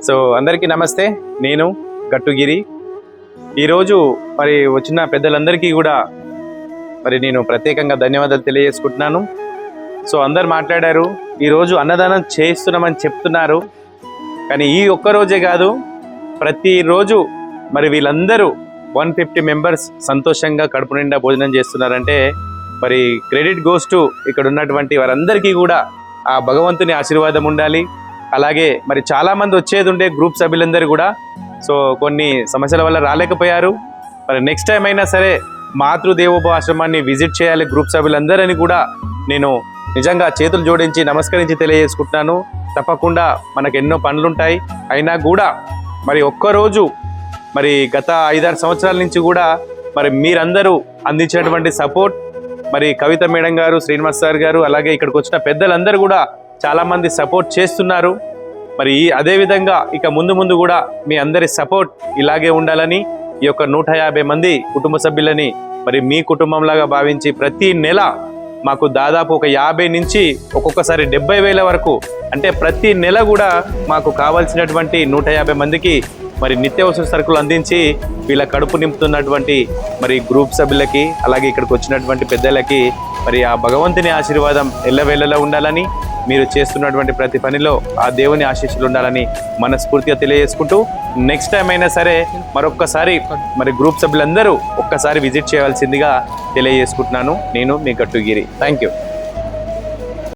So అందరికీ నమస్తే, నేను గట్టుగిరి. ఈరోజు మరి వచ్చిన పెద్దలందరికీ కూడా మరి నేను ప్రత్యేకంగా ధన్యవాదాలు తెలియజేసుకుంటున్నాను. సో అందరు మాట్లాడారు, ఈరోజు అన్నదానం చేస్తున్నామని చెప్తున్నారు, కానీ ఈ ఒక్కరోజే కాదు, ప్రతిరోజు మరి వీళ్ళందరూ 150 మెంబర్స్ సంతోషంగా కడుపు నిండా భోజనం చేస్తున్నారంటే మరి క్రెడిట్ గోస్ టు ఇక్కడ ఉన్నటువంటి వారందరికీ కూడా ఆ భగవంతుని ఆశీర్వాదం ఉండాలి. అలాగే మరి చాలామంది వచ్చేది ఉండే గ్రూప్ సభ్యులందరూ కూడా సో కొన్ని సమస్యల వల్ల రాలేకపోయారు. మరి నెక్స్ట్ టైం అయినా సరే మాతృదేవోభవ ఆశ్రమాన్ని విజిట్ చేయాలి గ్రూప్ సభ్యులందరని కూడా నేను నిజంగా చేతులు జోడించి నమస్కరించి తెలియజేసుకుంటున్నాను. తప్పకుండా మనకు ఎన్నో పనులుంటాయి, అయినా కూడా మరి ఒక్కరోజు మరి గత 5-6 సంవత్సరాల నుంచి కూడా మరి మీరందరూ అందించినటువంటి సపోర్ట్, మరి కవిత మేడం గారు, శ్రీనివాస్ సార్ గారు, అలాగే ఇక్కడికి వచ్చిన పెద్దలందరూ కూడా చాలామంది సపోర్ట్ చేస్తున్నారు. మరి అదేవిధంగా ఇక ముందు కూడా మీ అందరి సపోర్ట్ ఇలాగే ఉండాలని ఈ యొక్క 150 మంది కుటుంబ సభ్యులని మరి మీ కుటుంబంలాగా భావించి ప్రతి నెల మాకు దాదాపు ఒక 50 నుంచి ఒక్కొక్కసారి 70,000 వరకు, అంటే ప్రతి నెల కూడా మాకు కావాల్సినటువంటి 150 మందికి మరి నిత్యావసర సరుకులు అందించి వీళ్ళ కడుపు నింపుతున్నటువంటి మరి గ్రూప్ సభ్యులకి, అలాగే ఇక్కడికి వచ్చినటువంటి పెద్దలకి మరి ఆ భగవంతుని ఆశీర్వాదం ఎల్లవేళలా ఉండాలని, మీరు చేస్తున్నటువంటి ప్రతి పనిలో ఆ దేవుని ఆశీస్సులు ఉండాలని మనస్ఫూర్తిగా తెలియజేసుకుంటూ, నెక్స్ట్ టైం అయినా సరే మరొక్కసారి మరి గ్రూప్ సభ్యులందరూ ఒక్కసారి విజిట్ చేయాల్సిందిగా తెలియజేసుకుంటున్నాను. నేను మీ గట్టుగిరి. Thank you.